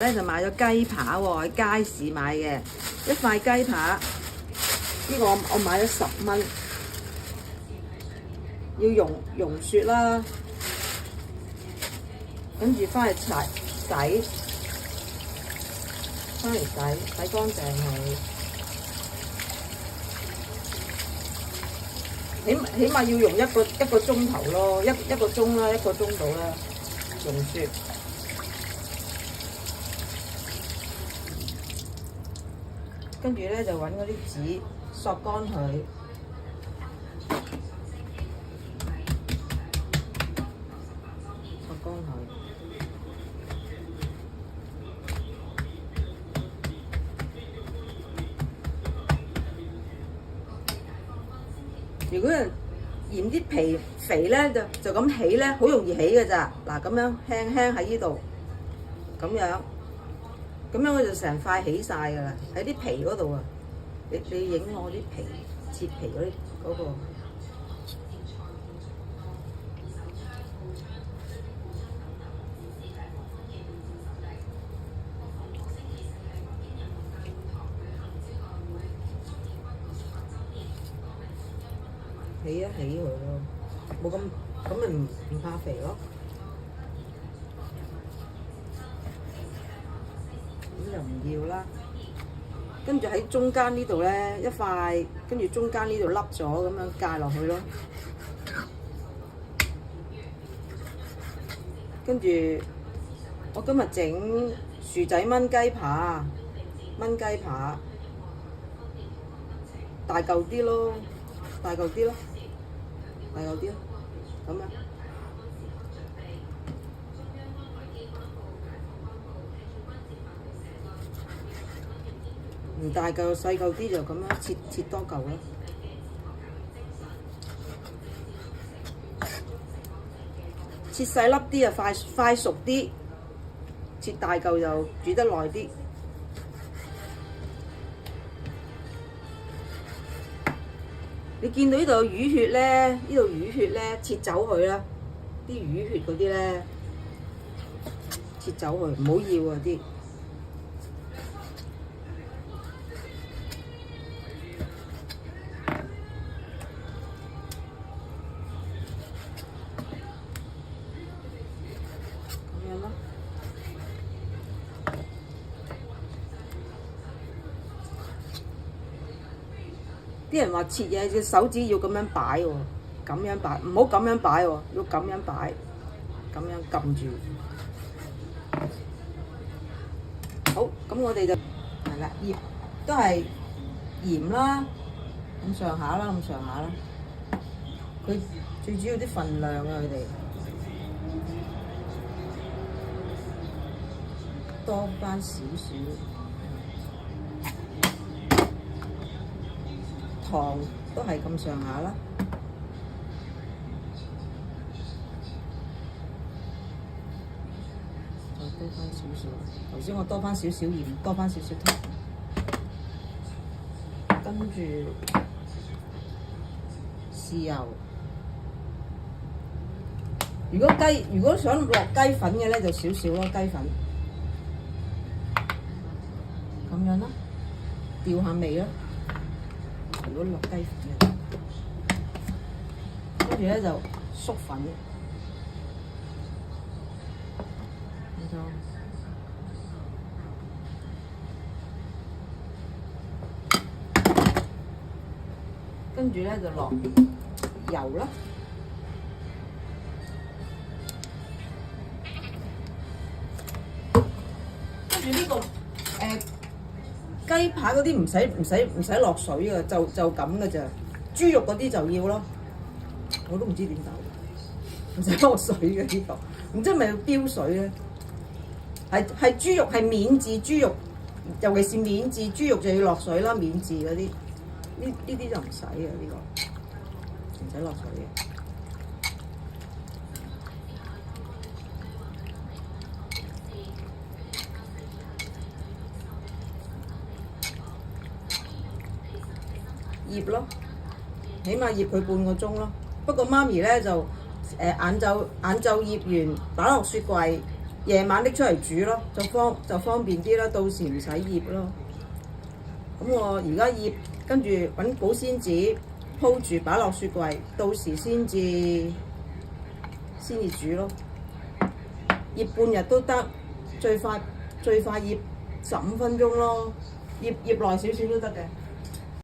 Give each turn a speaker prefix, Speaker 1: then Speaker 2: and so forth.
Speaker 1: 咧就買咗雞扒喎，喺街市買嘅一塊雞扒，呢個我買咗10蚊，要溶雪啦，跟住翻嚟洗乾淨佢，起碼要用一個鐘頭咯，一個鐘啦，一個鐘到啦，溶雪。跟住咧就揾嗰啲紙索乾佢，索乾佢。如果人嫌啲皮肥咧，就咁起咧，好容易起嘅咋。嗱，咁樣輕輕喺呢度，咁樣佢就成塊起晒㗎啦，喺啲皮嗰度啊！你影我啲皮切皮嗰個，起一起佢咯，冇咁咪唔怕肥咯。咁就唔要啦，跟住喺中間呢度咧一塊，跟住中間呢度凹咗咁樣界落去咯。跟住我今日整薯仔炆雞扒，大嚿啲咯，咁樣。唔大嚿細嚿啲就咁樣切多嚿咯，切細粒啲啊快熟啲，切大嚿就煮得耐啲。你見到呢度有魚血咧，切走佢啦，啲魚血嗰啲咧，切走佢，唔好要啊啲。啲人話切嘢隻手指要咁樣擺喎，唔好咁樣擺喎，要咁樣擺，咁樣撳住。好，咁我哋就係啦，醃都係鹽啦，咁上下啦。佢最主要啲份量啊，佢哋多返少少。糖都係咁上下啦，再多返少少。頭先我多返少少鹽，多返少少糖，跟住豉油。如果想落雞粉嘅咧，就少少咯，雞粉咁樣啦，調下味啦。如果落雞粉嘅，跟住咧就粟粉，跟住咧就落油啦，跟住呢個雞扒嗰啲唔使落水嘅，就咁嘅咋。豬肉嗰啲就要咯，我都唔知點解，唔使落水嘅呢個，唔知係咪要標水咧？係豬肉係免治豬肉，尤其是免治豬肉就要落水啦，免治嗰啲，呢啲就唔使嘅呢個，唔使落水嘅。醃咯，起碼醃佢半個鐘咯。不過媽咪咧就晏晝醃完，擺落雪櫃，夜晚拎出嚟煮咯，就方便啲啦，到時唔使醃咯。咁我而家醃，跟住揾保鮮紙鋪住擺落雪櫃，到時先至煮咯。醃半日都得，最快醃15分鐘咯，醃耐少少都得嘅。